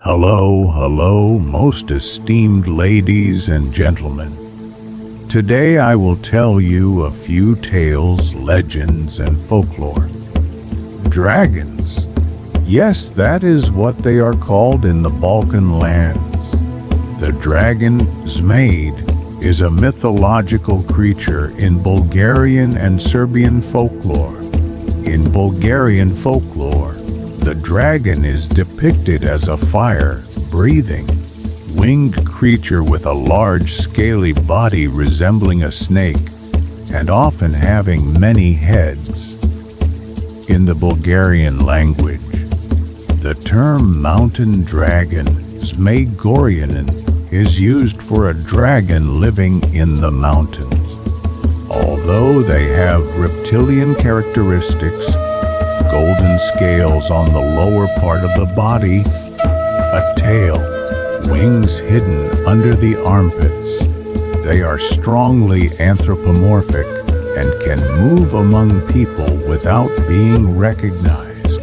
Hello, most esteemed ladies and gentlemen. Today I will tell you a few tales, legends, and folklore. Dragons. Yes, that is what they are called in the Balkan lands. The dragon Zmey is a mythological creature in Bulgarian and Serbian folklore. In Bulgarian folklore, the dragon is depicted as a fire-breathing, winged creature with a large, scaly body resembling a snake, and often having many heads. In the Bulgarian language, the term mountain dragon, Zmey goryanin, is used for a dragon living in the mountains. Although they have reptilian characteristics, golden scales on the lower part of the body, a tail, wings hidden under the armpits. They are strongly anthropomorphic and can move among people without being recognized.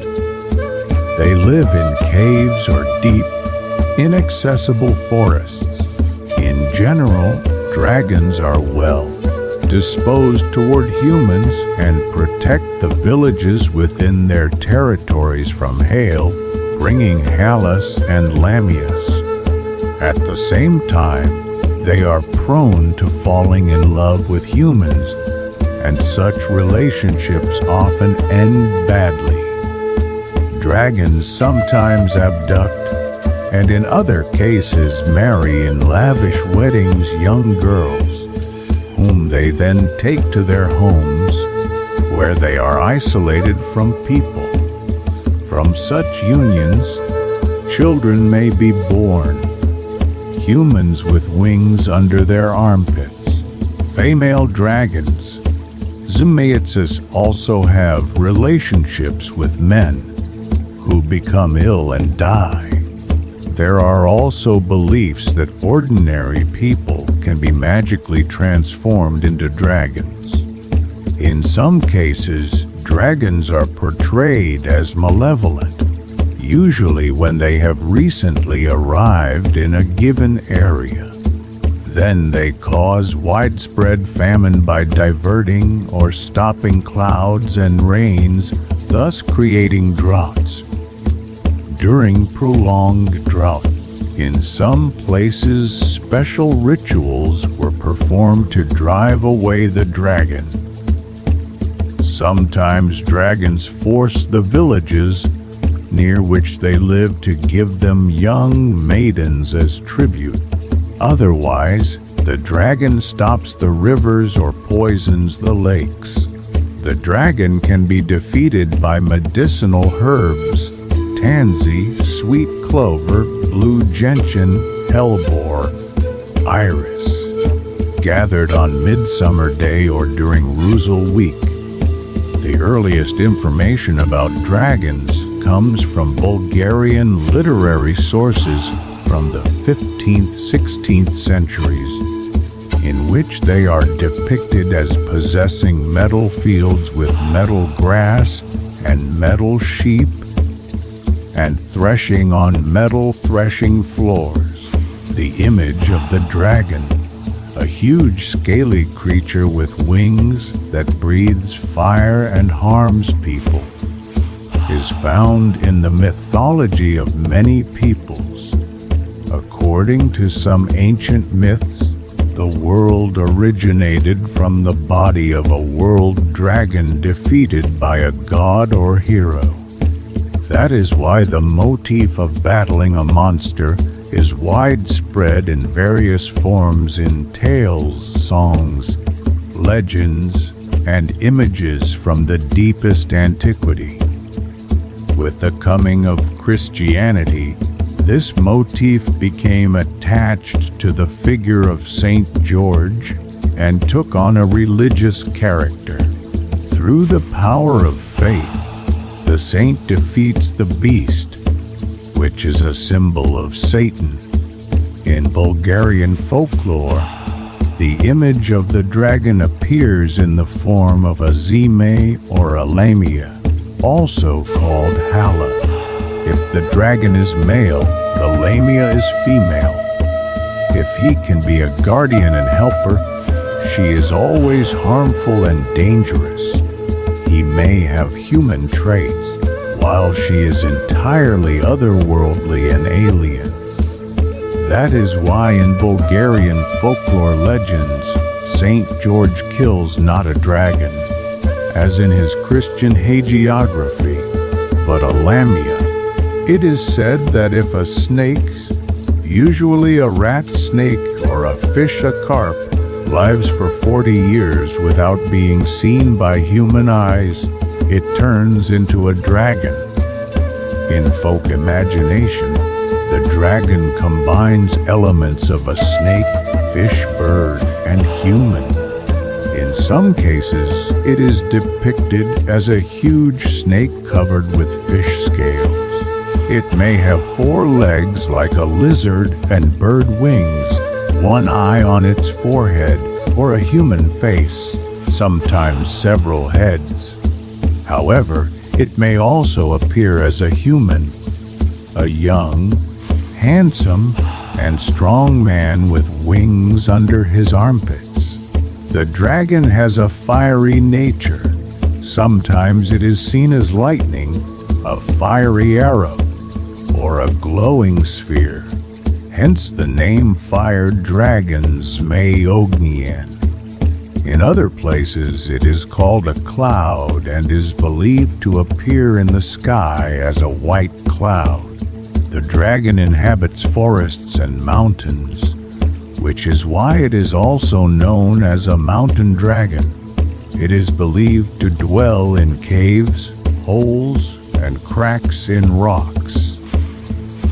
They live in caves or deep, inaccessible forests. In general, dragons are well disposed toward humans and protect the villages within their territories from hail, bringing Halus and Lamius. At the same time, they are prone to falling in love with humans, and such relationships often end badly. Dragons sometimes abduct, and in other cases marry in lavish weddings young girls, whom they then take to their homes, where they are isolated from people. From such unions, children may be born, humans with wings under their armpits. Female dragons, Zmeyitsis, also have relationships with men, who become ill and die. There are also beliefs that ordinary people can be magically transformed into dragons. In some cases, dragons are portrayed as malevolent, usually when they have recently arrived in a given area. Then they cause widespread famine by diverting or stopping clouds and rains, thus creating droughts. During prolonged drought, in some places special rituals were performed to drive away the dragon. Sometimes dragons force the villages near which they live to give them young maidens as tribute. Otherwise, the dragon stops the rivers or poisons the lakes. The dragon can be defeated by medicinal herbs, tansy, sweet clover, blue gentian, hellebore, iris, gathered on Midsummer Day or during Rusal Week. The earliest information about dragons comes from Bulgarian literary sources from the 15th, 16th centuries, in which they are depicted as possessing metal fields with metal grass and metal sheep, and threshing on metal threshing floors. The image of the dragon, a huge scaly creature with wings that breathes fire and harms people, is found in the mythology of many peoples. According to some ancient myths, the world originated from the body of a world dragon defeated by a god or hero. That is why the motif of battling a monster is widespread in various forms in tales, songs, legends, and images from the deepest antiquity. With the coming of Christianity, this motif became attached to the figure of Saint George and took on a religious character. Through the power of faith, the saint defeats the beast, which is a symbol of Satan. In Bulgarian folklore, the image of the dragon appears in the form of a Zmey or a Lamia, also called Hala. If the dragon is male, the lamia is female. If he can be a guardian and helper, she is always harmful and dangerous. He may have human traits, while she is entirely otherworldly and alien. That is why in Bulgarian folklore legends, Saint George kills not a dragon, as in his Christian hagiography, but a lamia. It is said that if a snake, usually a rat snake or a fish a carp, lives for 40 years without being seen by human eyes, it turns into a dragon. In folk imagination, the dragon combines elements of a snake, fish, bird, and human. In some cases, it is depicted as a huge snake covered with fish scales. It may have 4 legs like a lizard and bird wings, 1 eye on its forehead, or a human face, sometimes several heads. However, it may also appear as a human, a young, handsome, and strong man with wings under his armpits. The dragon has a fiery nature. Sometimes it is seen as lightning, a fiery arrow, or a glowing sphere. Hence the name fire dragon Zmey. In other places it is called a cloud and is believed to appear in the sky as a white cloud. The dragon inhabits forests and mountains, which is why it is also known as a mountain dragon. It is believed to dwell in caves, holes, and cracks in rocks.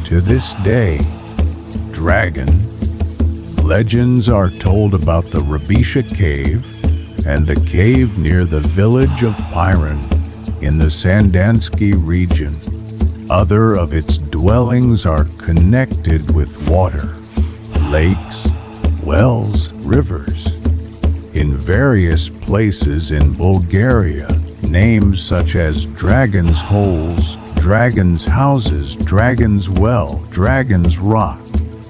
To this day, legends are told about the Rabisha cave and the cave near the village of Piran in the Sandansky region. Other of its dwellings are connected with water, lakes, wells, rivers. In various places in Bulgaria, names such as Dragon's Holes, Dragon's Houses, Dragon's Well, Dragon's Rock,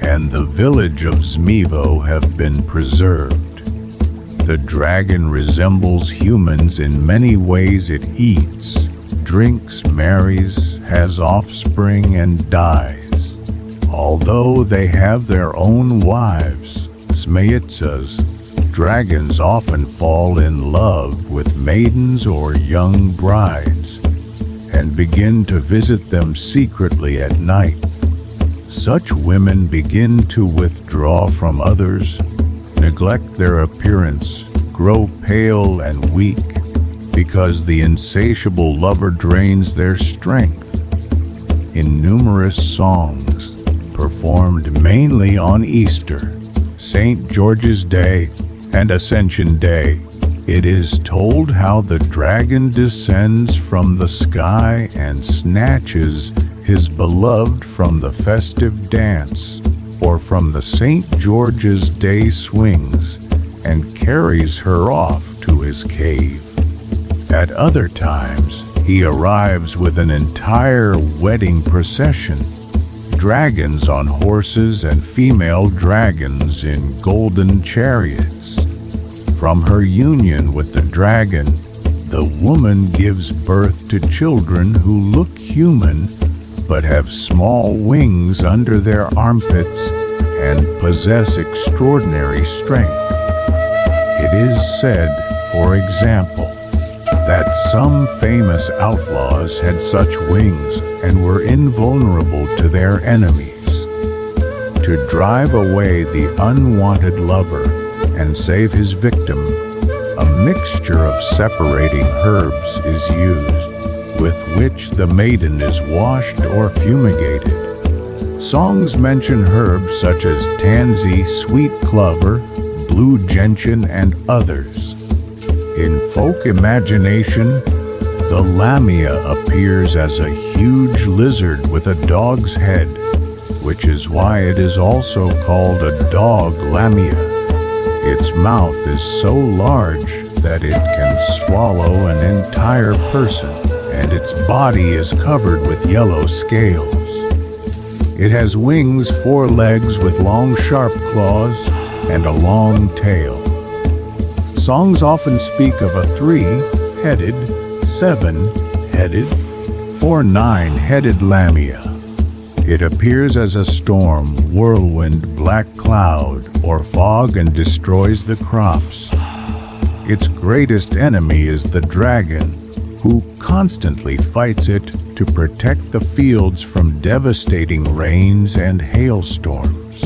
and the village of Zmey have been preserved. The dragon resembles humans in many ways. It eats, drinks, marries, has offspring, and dies. Although they have their own wives, Zmeyitsas, dragons often fall in love with maidens or young brides and begin to visit them secretly at night. Such women begin to withdraw from others, neglect their appearance, grow pale and weak, because the insatiable lover drains their strength. In numerous songs, performed mainly on Easter, St. George's Day, and Ascension Day, it is told how the dragon descends from the sky and snatches his beloved from the festive dance, or from the St. George's Day swings, and carries her off to his cave. At other times, he arrives with an entire wedding procession, dragons on horses and female dragons in golden chariots. From her union with the dragon, the woman gives birth to children who look human but have small wings under their armpits and possess extraordinary strength. It is said, for example, that some famous outlaws had such wings and were invulnerable to their enemies. To drive away the unwanted lover and save his victim, a mixture of separating herbs is used, with which the maiden is washed or fumigated. Songs mention herbs such as tansy, sweet clover, blue gentian, and others. In folk imagination, the lamia appears as a huge lizard with a dog's head, which is why it is also called a dog lamia. Its mouth is so large that it can swallow an entire person, and its body is covered with yellow scales. It has wings, 4 legs with long sharp claws, and a long tail. Songs often speak of a 3-headed, 7-headed, or 9-headed lamia. It appears as a storm, whirlwind, black cloud, or fog and destroys the crops. Its greatest enemy is the dragon, who constantly fights it to protect the fields from devastating rains and hailstorms.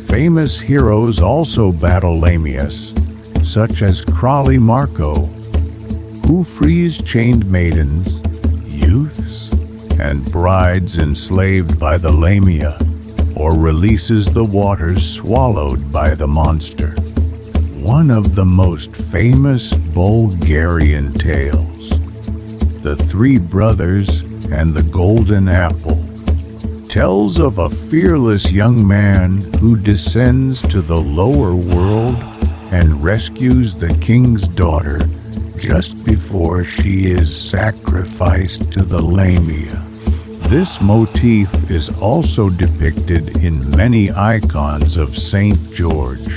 Famous heroes also battle lamias, such as Crowley Marco, who frees chained maidens, youths, and brides enslaved by the lamia, or releases the waters swallowed by the monster. One of the most famous Bulgarian tales, The 3 Brothers and the Golden Apple, tells of a fearless young man who descends to the lower world and rescues the king's daughter just before she is sacrificed to the lamia. This motif is also depicted in many icons of Saint George,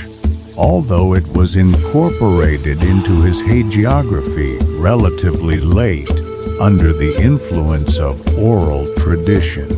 although it was incorporated into his hagiography relatively late under the influence of oral tradition.